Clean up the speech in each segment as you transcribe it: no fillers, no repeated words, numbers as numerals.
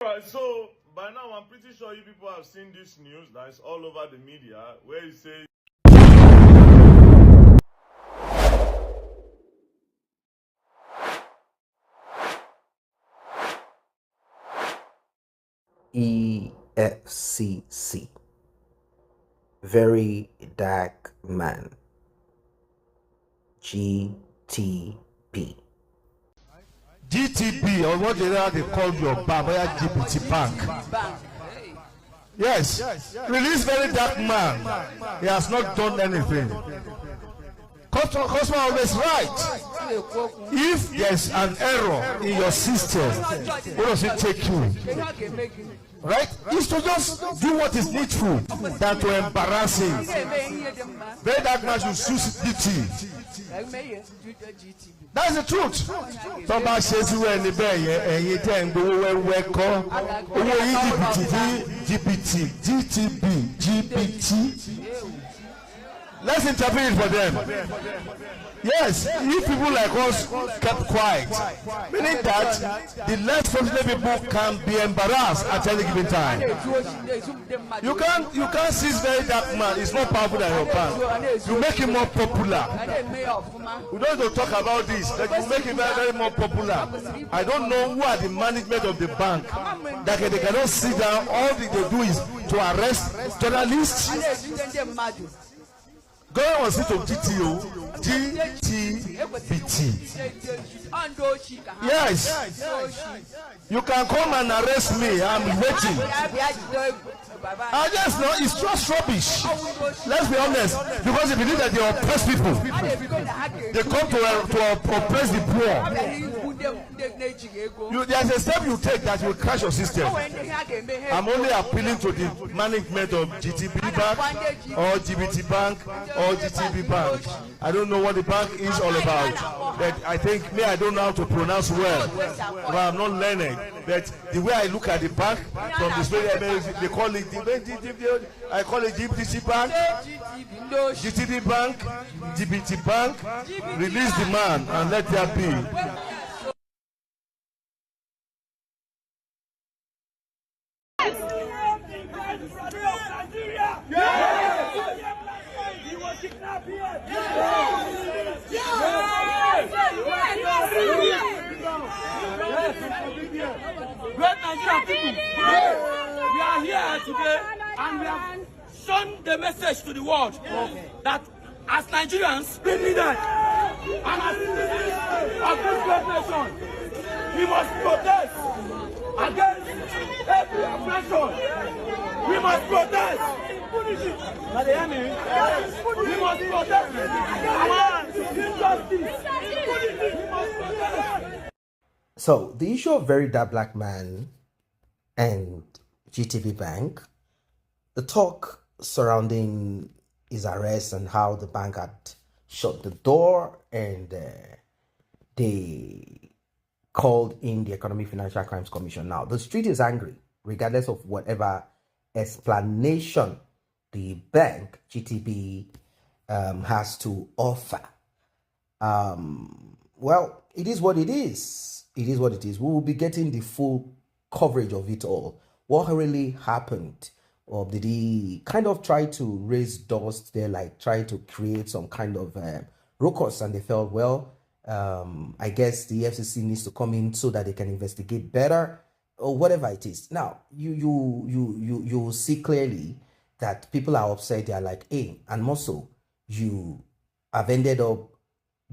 Alright, so by now I'm pretty sure you people have seen this news that is all over the media where it says Efcc, very dark man, GTB. GTB, or what they call your bank, GPT Bank. Yes, release very dark man. He has not done anything. Customer always right. If there's an error in your system, what does it take you? Right? It's to just do what is needful than to embarrass him. Very dark man should sue DT. That's the truth. Tọ́ba ṣe sí wẹ́ẹ̀ níbẹ̀ yẹn ẹ̀yin tẹ́ ń gbowó wẹ́wẹ́ kọ́ owó yìí jìbìtì GTB GBT. Let's interpret it for them. Yes, if people like us kept quiet, meaning that the less fortunate people can be embarrassed at any given time. You can't seize very dark man. It's more powerful than your bank. You make him more popular. We don't need to talk about this. Like you make him very, very more popular. I don't know who are the management of the bank that they cannot sit down. All they do is to arrest journalists. Go on, sit to GTO, GTBT. Yes, you can come and arrest me. I'm waiting. I just know it's just rubbish. Let's be honest, because they believe that they oppress people. They come to oppress the poor. There's a step you take that will crash your system. I'm only appealing to the management of GTB Bank or GBT Bank or GTB Bank. I don't know what the bank is all about, but I think I don't know how to pronounce well. But I'm not learning. But the way I look at the bank from this way, they call it I call it GBT Bank, GTB Bank, GBT Bank. Release the man and let there be. Great Nigerian people, we are here today and we have shown the message to the world that as Nigerians, we need that. And as citizens of this great nation, we must protest against every oppression. We must protest. We must protest against injustice. We must protest. So the issue of very dark black man and GTB Bank, the talk surrounding his arrest and how the bank had shut the door and they called in the Economic Financial Crimes Commission. Now, the street is angry, regardless of whatever explanation the bank, GTB, has to offer. Well, it is what it is. It is what it is. We will be getting the full coverage of it all. What really happened? Or did he kind of try to raise dust there, like try to create some kind of ruckus, and they felt, well, I guess the Efcc needs to come in so that they can investigate better, or whatever it is. Now, you see clearly that people are upset. They are like, hey, and more so, you have ended up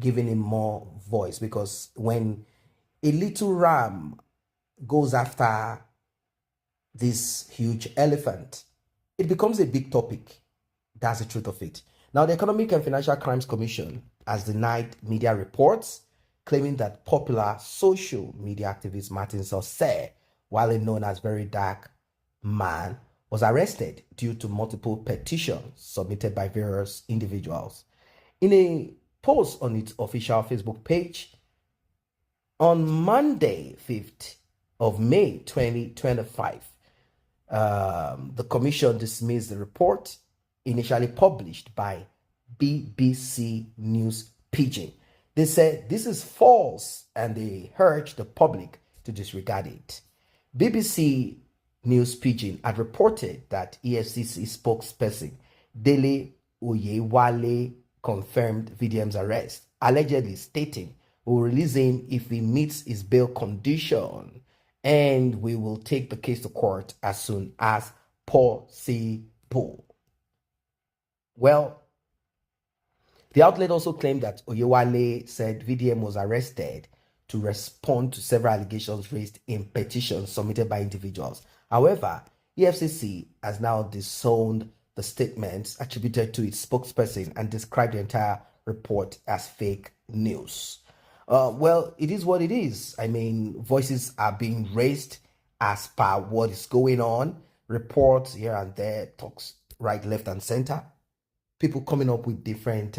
giving him more voice, because when a little ram goes after this huge elephant, it becomes a big topic. That's the truth of it. Now, the Economic and Financial Crimes Commission has denied media reports claiming that popular social media activist Martin Sosé, while known as Very Dark Man, was arrested due to multiple petitions submitted by various individuals. In a post on its official Facebook page, on Monday, 5th of May 2025, the commission dismissed the report initially published by BBC News Pidgin. They said this is false and they urged the public to disregard it. BBC News Pidgin had reported that EFCC spokesperson Dele Oyewale confirmed VDM's arrest, allegedly stating we will release him if he meets his bail condition and we will take the case to court as soon as possible. Well, the outlet also claimed that Oyewale said VDM was arrested to respond to several allegations raised in petitions submitted by individuals. However, EFCC has now disowned the statements attributed to its spokesperson and described the entire report as fake news. Well, it is what it is. I mean, voices are being raised as per what is going on. Reports here and there, talks right, left, and center. People coming up with different,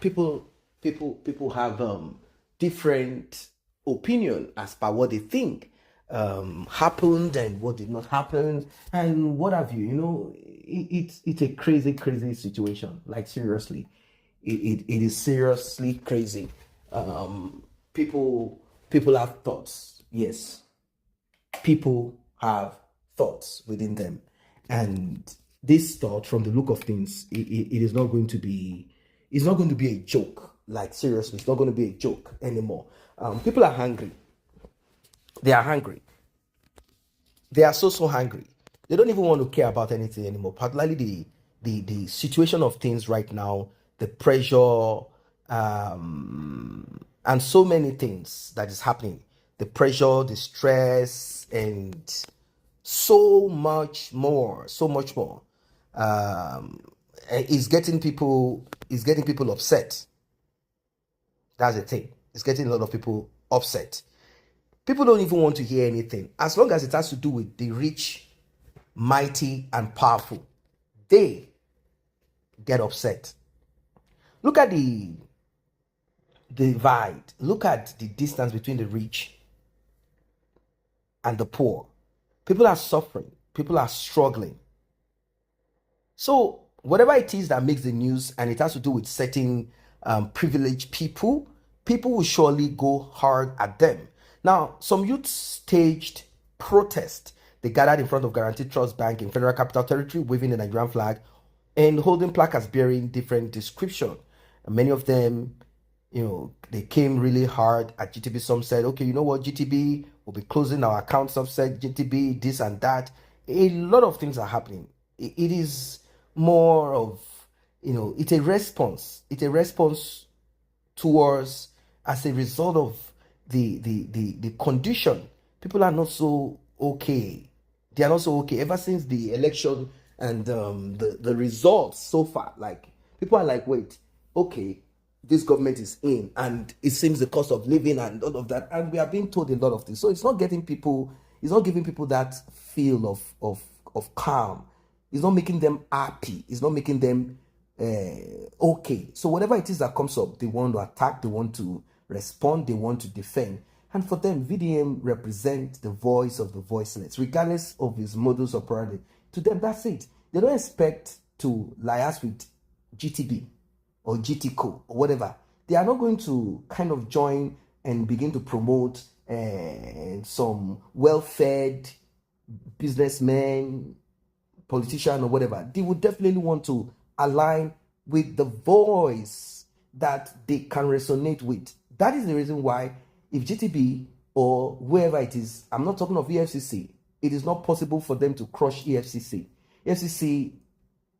people have different opinion as per what they think happened and what did not happen and what have you. It's a crazy situation. Like, seriously, it is seriously crazy. People have thoughts. Yes, people have thoughts within them, and this thought, from the look of things, it is not going to be. It's not going to be a joke. Like, seriously, it's not going to be a joke anymore. People are hungry. They are hungry. They are so hungry. They don't even want to care about anything anymore. Particularly the situation of things right now, the pressure, and so many things that is happening. The pressure, the stress, and so much more. Is getting people upset. That's the thing. It's getting a lot of people upset. People don't even want to hear anything. As long as it has to do with the rich, mighty, and powerful, they get upset. Look at the divide. Look at the distance between the rich and the poor. People are suffering. People are struggling. So whatever it is that makes the news, and it has to do with certain privileged people will surely go hard at them. Now, some youth staged protest. They gathered in front of Guaranty Trust Bank in Federal Capital Territory, waving the Nigerian flag and holding placards bearing different description. And many of them, they came really hard at GTB. Some said, okay, you know what, GTB will be closing our accounts. Some said GTB, this and that. A lot of things are happening. It is more of, it's a response. It's a response towards, as a result of the condition. People are not so okay. They are not so okay ever since the election and the results so far. Like, people are like, wait, okay, this government is in, and it seems the cost of living and all of that, and we are being told a lot of things. So it's not giving people that feel of calm. It's not making them happy. It's not making them okay. So whatever it is that comes up, they want to attack, they want to respond, they want to defend. And for them, VDM represents the voice of the voiceless, regardless of his modus operandi. To them, that's it. They don't expect to liaise with GTB or GTCO or whatever. They are not going to kind of join and begin to promote some well-fed businessmen, politician or whatever. They would definitely want to align with the voice that they can resonate with. That is the reason why, if GTB or whoever it is, I'm not talking of EFCC, it is not possible for them to crush EFCC. EFCC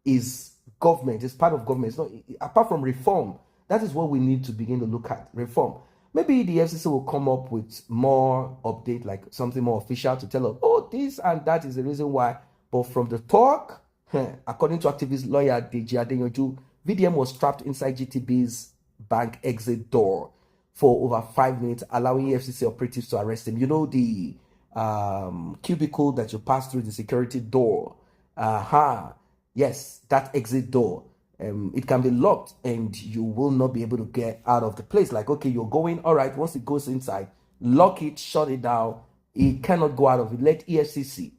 is government, it's part of government. It's not, apart from reform, that is what we need to begin to look at, reform. Maybe the EFCC will come up with more update, like something more official to tell us, oh, this and that is the reason why. But from the talk, according to activist lawyer Deji Adeyanju, VDM was trapped inside GTB's bank exit door for over 5 minutes, allowing EFCC operatives to arrest him. You know, the cubicle that you pass through, the security door. Yes, that exit door. It can be locked and you will not be able to get out of the place. Like, okay, you're going, all right, once it goes inside, lock it, shut it down. It cannot go out of it. Let EFCC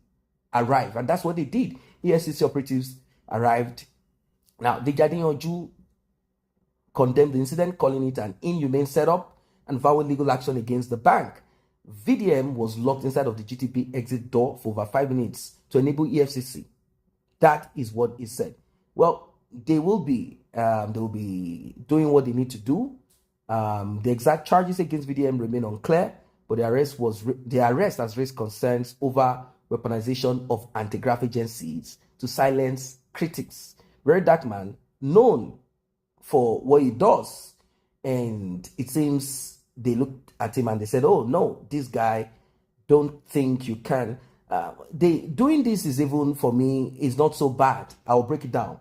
arrive. And that's what they did. EFCC operatives arrived. Now, the Adeyanju condemned the incident, calling it an inhumane setup and vowed legal action against the bank. VDM was locked inside of the GTP exit door for over 5 minutes to enable EFCC. That is what is said. Well, they will be doing what they need to do. The exact charges against VDM remain unclear, but the arrest has raised concerns over weaponization of anti-graft agencies to silence critics. Very dark man, known for what he does, and it seems they looked at him and they said, "Oh no, this guy, don't think you can." Doing this is, even for me, is not so bad. I'll break it down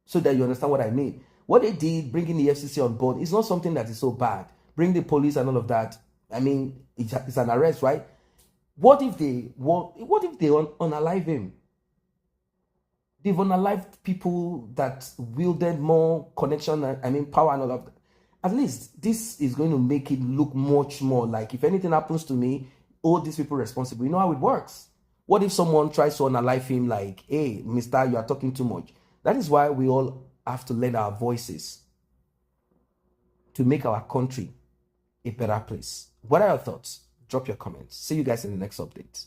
so that you understand what I mean. What they did, bringing the FCC on board, is not something that is so bad. Bring the police and all of that. I mean, it's an arrest, right? What if they unalive him? They've unalived people that wielded more connection, power and all of that. At least this is going to make it look much more like, if anything happens to me, all these people responsible. You know how it works. What if someone tries to unalive him like, "Hey, mister, you are talking too much"? That is why we all have to lend our voices to make our country a better place. What are your thoughts? Drop your comments. See you guys in the next update.